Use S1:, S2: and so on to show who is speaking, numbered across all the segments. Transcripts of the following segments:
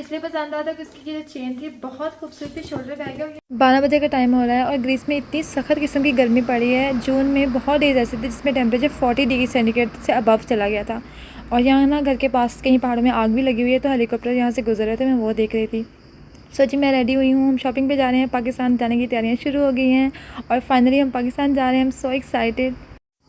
S1: इसलिए पसंद आया था कि उसकी जो चेन थी बहुत खूबसूरत थी, शोल्डर बैग है।
S2: 12 बजे का टाइम हो रहा है और ग्रीस में इतनी सख्त किस्म की गर्मी पड़ी है। जून में बहुत डेज ऐसे थे जिसमें टेम्परेचर 40 डिग्री सेंटीग्रेड से अबव चला गया था। और यहाँ ना घर के पास कहीं पहाड़ों में आग भी लगी हुई है, तो हेलीकॉप्टर यहाँ से गुजर रहे थे, मैं वो देख रही थी। सो जी मैं रेडी हुई हूँ, हम शॉपिंग पे जा रहे हैं, पाकिस्तान जाने की तैयारियाँ शुरू हो गई हैं और फाइनली हम पाकिस्तान जा रहे हैं। हम सो एक्साइटेड।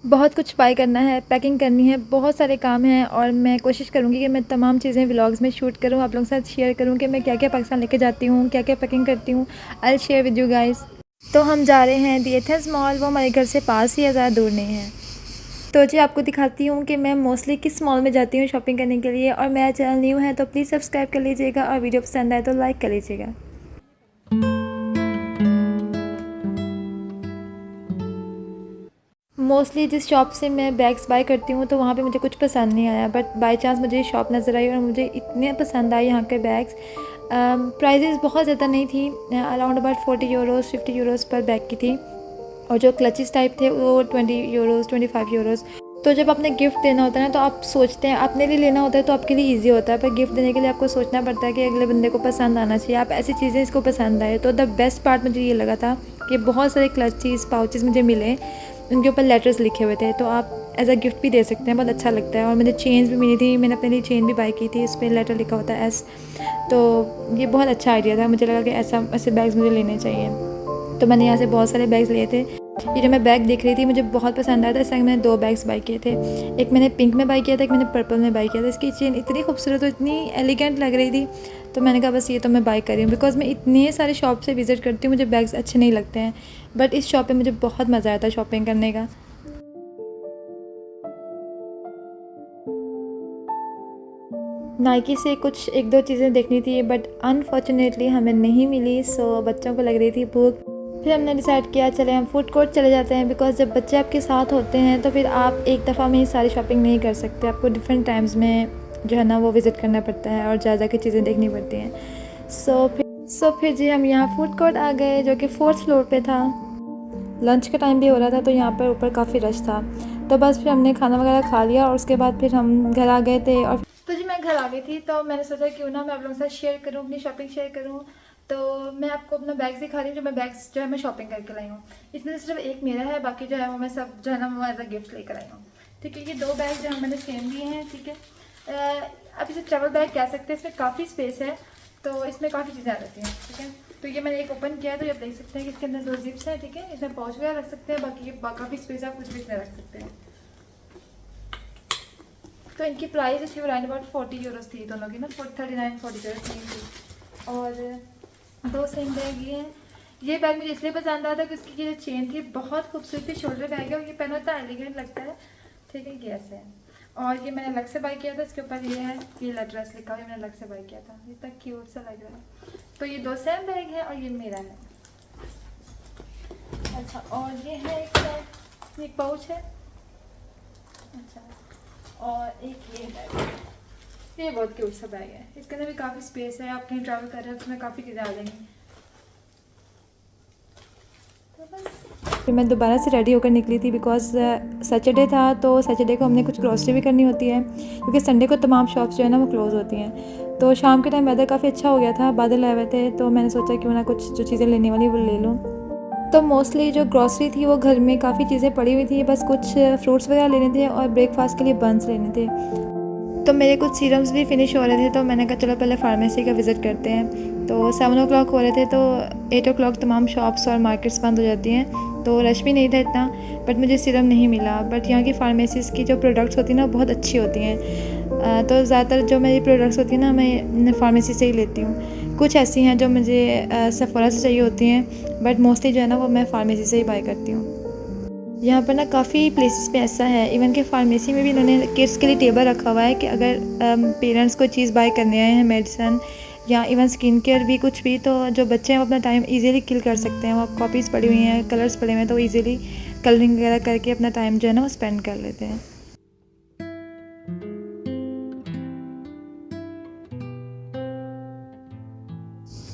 S2: बहुत कुछ बाय करना है, पैकिंग करनी है, बहुत सारे काम हैं और मैं कोशिश करूँगी कि मैं तमाम चीज़ें व्लॉग्स में शूट करूँ, आप लोगों के साथ शेयर करूँ कि मैं क्या क्या पाकिस्तान लेके जाती हूँ, क्या क्या पैकिंग करती हूँ। I will share with you guys. तो हम जा रहे हैं दी एथेंस मॉल, वो हमारे घर से पास ही है, ज़्यादा दूर नहीं है। तो जी आपको दिखाती हूँ कि मैं मोस्टली किस मॉल में जाती हूँ शॉपिंग करने के लिए। और मेरा चैनल न्यू है तो प्लीज़ सब्सक्राइब कर लीजिएगा और वीडियो पसंद आए तो लाइक कर लीजिएगा। मोस्टली जिस शॉप से मैं बैग्स बाय करती हूँ तो वहाँ पे मुझे कुछ पसंद नहीं आया, बट बाय चांस मुझे ये शॉप नज़र आई और मुझे इतने पसंद आए यहाँ के बैग्स। प्राइजेज़ बहुत ज़्यादा नहीं थी, अराउंड अबाउट 40 यूरोज़ 50 यूरोज़ पर बैग की थी। और जो क्लचेस टाइप थे वो 20 यूरोज़ 25 यूरोज़। तो जब आपने गिफ्ट देना होता है ना तो आप सोचते हैं, अपने लिए लेना होता है तो आपके लिए इजी होता है, पर गिफ्ट देने के लिए आपको सोचना पड़ता है कि अगले बंदे को पसंद आना चाहिए, आप ऐसी चीज़ें इसको पसंद आए। तो द बेस्ट पार्ट मुझे ये लगा था कि बहुत सारे क्लचेस पाउचेस मुझे मिले, उनके ऊपर लेटर्स लिखे हुए थे, तो आप एज अ गिफ्ट भी दे सकते हैं, बहुत अच्छा लगता है। और मुझे चेन्स भी मिली थी, मैंने अपने लिए चेन भी बाय की थी, उस पर लेटर लिखा होता है एस। तो ये बहुत अच्छा आइडिया था, मुझे लगा कि ऐसे बैग्स मुझे लेने चाहिए। तो मैंने यहाँ से बहुत सारे बैग्स लिए थे। ये जो मैं बैग देख रही थी मुझे बहुत पसंद आया था, इसलिए मैंने 2 बैग्स बाय किए थे। एक मैंने पिंक में बाय किया था, एक मैंने पर्पल में बाय किया था। इसकी चेन इतनी खूबसूरत और इतनी एलिगेंट लग रही थी, तो मैंने कहा बस ये तो मैं बाय करी हूँ। बिकॉज मैं इतने सारे शॉप से विज़िट करती हूँ, मुझे बैग्स अच्छे नहीं लगते हैं, बट इस शॉप पर मुझे बहुत मज़ा आया था शॉपिंग करने का। नाइकी से कुछ 1-2 चीज़ें देखनी थी, बट अनफॉर्चुनेटली हमें नहीं मिली। सो बच्चों को लग रही थी भूख। फिर हमने डिसाइड किया चले हम फूड कोर्ट चले जाते हैं, बिकॉज़ जब बच्चे आपके साथ होते हैं तो फिर आप एक दफ़ा में ही सारी शॉपिंग नहीं कर सकते, आपको डिफरेंट टाइम्स में जो है ना वो विज़िट करना पड़ता है और ज़्यादा की चीज़ें देखनी पड़ती हैं। सो फिर जी हम यहाँ फूड कोर्ट आ गए, जो कि 4th फ्लोर पे था। लंच का टाइम भी हो रहा था, तो यहाँ पर ऊपर काफ़ी रश था। तो बस फिर हमने खाना वगैरह खा लिया और उसके बाद फिर हम घर आ गए थे। और
S1: तो जी मैं घर आ गई थी, तो मैंने सोचा क्यों ना मैं आप लोगों के साथ शेयर करूं, अपनी शॉपिंग शेयर करूं। तो मैं आपको अपना बैग दिखा रही हूँ, जो मैं बैग्स जो है मैं शॉपिंग करके लाई हूँ। इसमें से सिर्फ एक मेरा है, बाकी जो है वो मैं सब जो है ना वो एज अ गिफ्ट लेकर आई हूँ। ठीक है, ये 2 बैग जो है मैंने सेम लिए हैं। ठीक है, अब इसे ट्रैवल बैग कह सकते हैं, इसमें काफ़ी स्पेस है, तो इसमें काफ़ी चीज़ें आ जाती हैं। ठीक है, तो ये मैंने एक ओपन किया है, तो आप देख सकते हैं कि इसके अंदर 2 जिप्स हैं। ठीक है, इसमें पाउच वगैरह रख सकते हैं, बाकी ये काफ़ी स्पेस आप कुछ भी इसमें रख सकते हैं। तो इनकी प्राइस थी अराउंड अबाउट 40 यूरोज़ थी, दोनों की ना 39-40 यूरोज़ थी। और 2 सेम बैग ये हैं। ये बैग मुझे इसलिए पसंद आया था कि उसकी जो चेन थी बहुत खूबसूरत थी, शोल्डर बैग है और ये पहना होता है एलिगेंट लगता है। ठीक है, ये ऐसे है। और ये मैंने अलग से बाय किया था, इसके ऊपर ये है, ये लेटर्स लिखा हुआ है, मैंने अलग से बाय किया था, इतना क्यूट सा लग रहा है। तो ये 2 सेम बैग है और ये मेरा है। अच्छा, और ये है एक पाउच है। अच्छा, और एक ये बैग है, ये बहुत क्यूट सा बैग है, इसके अंदर भी काफ़ी स्पेस है, आप कहीं ट्रैवल कर रहे हैं तो उसमें काफ़ी चीज़ें आ जाएंगी। तो बस
S2: फिर मैं दोबारा से रेडी होकर निकली थी, बिकॉज़ सैटरडे था, तो सैटरडे को हमने कुछ ग्रॉसरी भी करनी होती है, क्योंकि संडे को तमाम शॉप्स जो है ना वो क्लोज़ होती हैं। तो शाम के टाइम वेदर काफ़ी अच्छा हो गया था, बादल आए हुए थे, तो मैंने सोचा क्यों ना कुछ जो चीज़ें लेने वाली वो ले लूँ। तो मोस्टली जो ग्रॉसरी थी वो घर में काफ़ी चीज़ें पड़ी हुई थी, बस कुछ फ्रूट्स वगैरह लेने थे और ब्रेकफास्ट के लिए बंस लेने थे। तो मेरे कुछ सीरम्स भी फिनिश हो रहे थे, तो मैंने कहा चलो पहले फार्मेसी का विज़िट करते हैं। तो 7 o'clock हो रहे थे, तो 8 o'clock तमाम शॉप्स और मार्केट्स बंद हो जाती हैं, तो रश भी नहीं था इतना। बट मुझे सीरम नहीं मिला, बट यहाँ की फार्मेसीज़ की जो प्रोडक्ट्स होती हैं ना बहुत अच्छी होती हैं। तो ज़्यादातर जो मेरी प्रोडक्ट्स होती हैं ना मैं फार्मेसी से ही लेती हूँ। कुछ ऐसी हैं जो मुझे सेफोरा से चाहिए होती हैं, बट मोस्टली जो है ना वो मैं फार्मेसी से ही बाय करती हूँ। यहाँ पर ना काफ़ी प्लेसेस पे ऐसा है, इवन के फार्मेसी में भी इन्होंने किड्स के लिए टेबल रखा हुआ है कि अगर पेरेंट्स को चीज़ बाय करने आए हैं, मेडिसन या इवन स्किन केयर भी कुछ भी, तो जो बच्चे हैं वो अपना टाइम इजीली किल कर सकते हैं। वो कॉपीज़ पड़ी हुई हैं, कलर्स पड़े हुए हैं, तो इजीली कलरिंग वगैरह करके अपना टाइम जो है ना वो स्पेंड कर लेते हैं।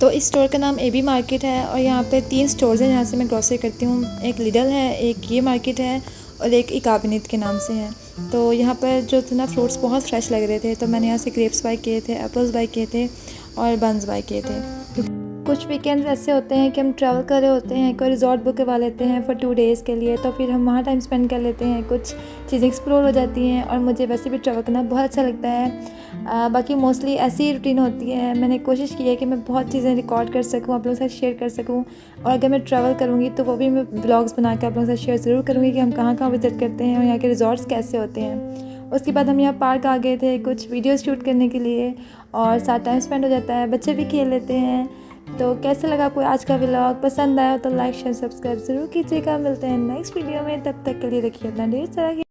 S2: तो इस स्टोर का नाम एबी मार्केट है और यहाँ पे 3 स्टोर्स हैं जहाँ से मैं ग्रॉसरी करती हूँ। एक लिडल है, एक ये मार्केट है और एक इकाबिनित के नाम से है। तो यहाँ पर जो थे ना फ्रूट्स बहुत फ्रेश लग रहे थे, तो मैंने यहाँ से ग्रेप्स बाय किए थे, एप्पल्स बाय किए थे और बंस बाय किए थे। कुछ वीकेंड्स ऐसे होते हैं कि हम ट्रैवल कर रहे होते हैं, कोई रिजॉर्ट बुक करवा लेते हैं फॉर 2 डेज़ के लिए, तो फिर हम वहाँ टाइम स्पेंड कर लेते हैं, कुछ चीज़ें एक्सप्लोर हो जाती हैं और मुझे वैसे भी ट्रैवल करना बहुत अच्छा लगता है। बाकी मोस्टली ऐसी ही रूटीन होती है। मैंने कोशिश की है कि मैं बहुत चीज़ें रिकॉर्ड कर सकूँ, आप लोगों के साथ शेयर कर सकूँ, और अगर मैं ट्रैवल करूँगी तो वो भी मैं व्लॉग्स बना के आप लोगों के साथ शेयर ज़रूर करूँगी कि हम कहाँ कहाँ विज़िट करते हैं और यहाँ के रिजॉर्ट्स कैसे होते हैं। उसके बाद हम यहाँ पार्क आ गए थे कुछ वीडियोज़ शूट करने के लिए, और साथ टाइम स्पेंड हो जाता है, बच्चे भी खेल लेते हैं। तो कैसे लगा आपको आज का व्लॉग? पसंद आया तो लाइक शेयर सब्सक्राइब ज़रूर कीजिएगा। मिलते हैं नेक्स्ट वीडियो में, तब तक के लिए रखिए अपना ढेर सारा